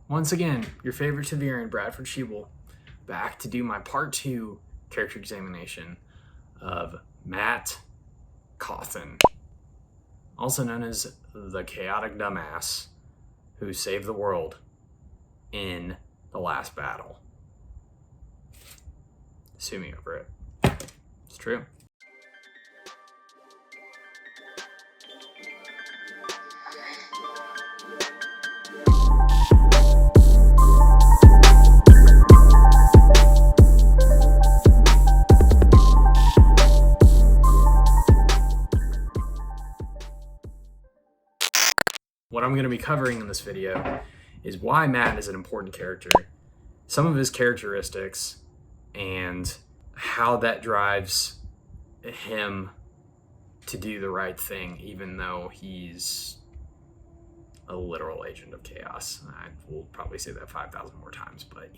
Once again, your favorite Taviran, Bradford Sheeble, back to do my part 2 character examination of Matt Cauthon, also known as the chaotic dumbass who saved the world in the last battle. Sue me over it. It's true. What I'm going to be covering in this video is why Matt is an important character, some of his characteristics, and how that drives him to do the right thing, even though he's a literal agent of chaos. I will probably say that 5,000 more times, but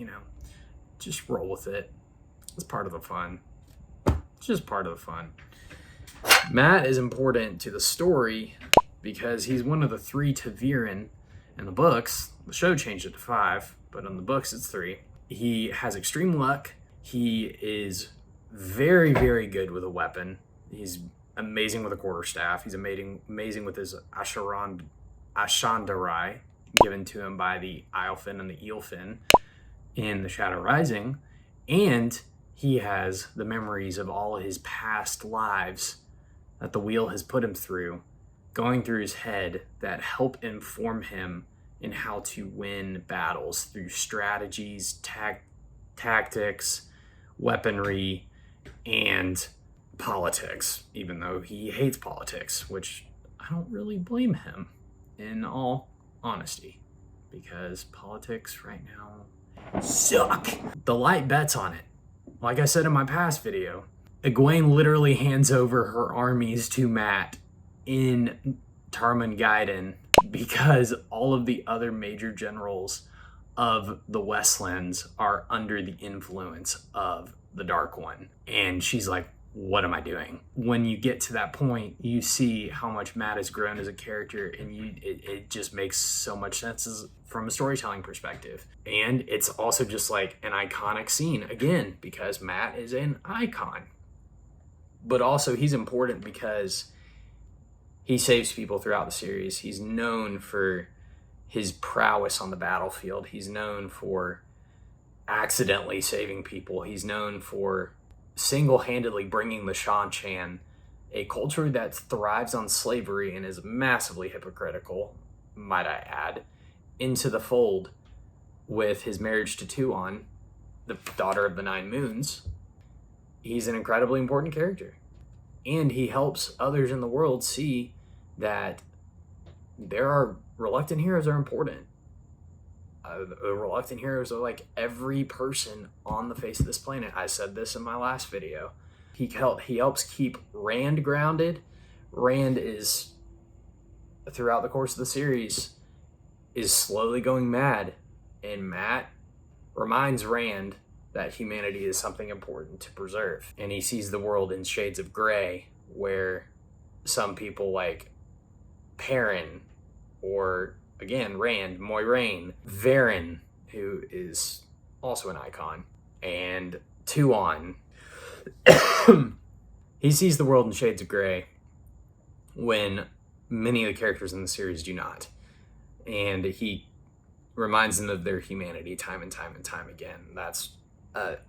just roll with it. It's part of the fun. It's just part of the fun. Matt is important to the story because he's one of the 3 Taviran in the books. The show changed it to 5, but in the books it's 3. He has extreme luck. He is very, very good with a weapon. He's amazing with a quarterstaff. He's amazing with his Ashandarai, given to him by the Islefin and the Eelfin in the Shadow Rising. And he has the memories of all of his past lives that the wheel has put him through, going through his head, that help inform him in how to win battles through strategies, tactics, weaponry, and politics, even though he hates politics, which I don't really blame him, in all honesty, because politics right now suck. The light bets on it. Like I said in my past video, Egwene literally hands over her armies to Matt in Tarmangaiden because all of the other major generals of the Westlands are under the influence of the Dark One. And she's like, what am I doing? When you get to that point, you see how much Matt has grown as a character, and it just makes so much sense from a storytelling perspective. And it's also just like an iconic scene, again, because Matt is an icon. But also he's important because he saves people throughout the series. He's known for his prowess on the battlefield. He's known for accidentally saving people. He's known for single-handedly bringing the Shan-Chan, a culture that thrives on slavery and is massively hypocritical, might I add, into the fold with his marriage to Tuon, the daughter of the Nine Moons. He's an incredibly important character. And he helps others in the world see that there are reluctant heroes are important. Reluctant heroes are like every person on the face of this planet. I said this in my last video. He helps keep Rand grounded. Rand is, throughout the course of the series, is slowly going mad. And Matt reminds Rand that humanity is something important to preserve. And he sees the world in shades of gray, where some people like Perrin, or again, Rand, Moiraine, Varen, who is also an icon, and Tuon. He sees the world in shades of gray when many of the characters in the series do not. And he reminds them of their humanity time and time and time again. That's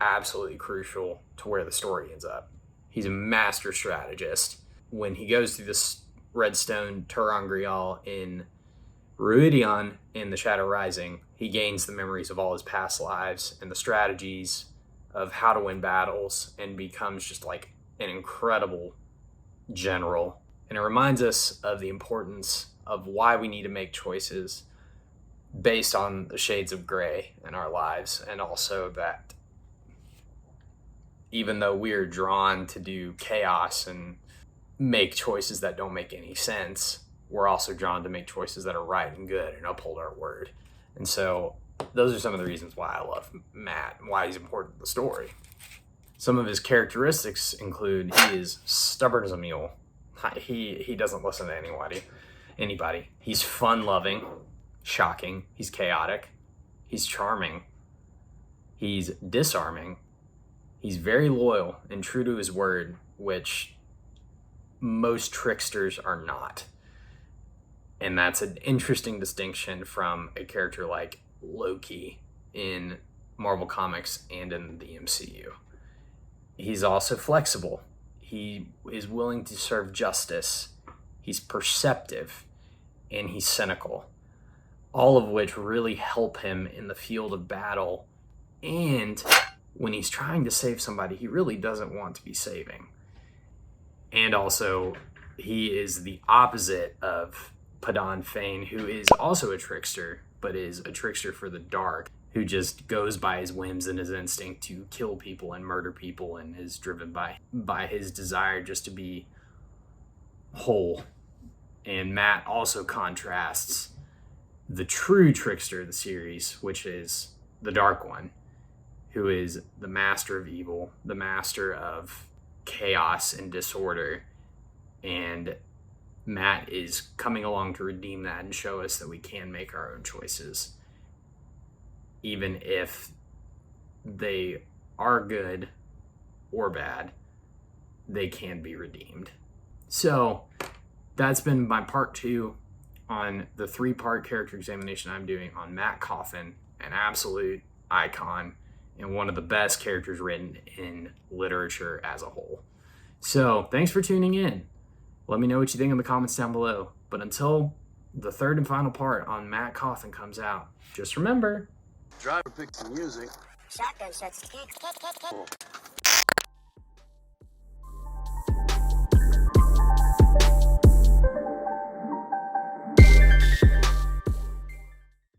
absolutely crucial to where the story ends up. He's a master strategist. When he goes through this Redstone Terangrial in Ruidion in the Shadow Rising, he gains the memories of all his past lives and the strategies of how to win battles, and becomes just like an incredible general. And it reminds us of the importance of why we need to make choices based on the shades of gray in our lives, and also that even though we are drawn to do chaos and make choices that don't make any sense, we're also drawn to make choices that are right and good and uphold our word. And so those are some of the reasons why I love Matt and why he's important to the story. Some of his characteristics include he is stubborn as a mule. He doesn't listen to anybody. He's fun-loving, shocking. He's chaotic. He's charming. He's disarming. He's very loyal and true to his word, which most tricksters are not. And that's an interesting distinction from a character like Loki in Marvel Comics and in the MCU. He's also flexible. He is willing to serve justice. He's perceptive, and he's cynical. All of which really help him in the field of battle. And when he's trying to save somebody, he really doesn't want to be saving. And also, he is the opposite of Padan Fane, who is also a trickster, but is a trickster for the dark, who just goes by his whims and his instinct to kill people and murder people, and is driven by his desire just to be whole. And Matt also contrasts the true trickster of the series, which is the Dark One, who is the master of evil, the master of chaos and disorder. And Matt is coming along to redeem that and show us that we can make our own choices, even if they are good or bad. They can be redeemed. So that's been my part 2 on the 3-part character examination I'm doing on Matt Cauthon, an absolute icon and one of the best characters written in literature as a whole. So thanks for tuning in. Let me know what you think in the comments down below. But until the 3rd and final part on Matt Cauthon comes out, just remember, driver picks the music. Shotgun shuts.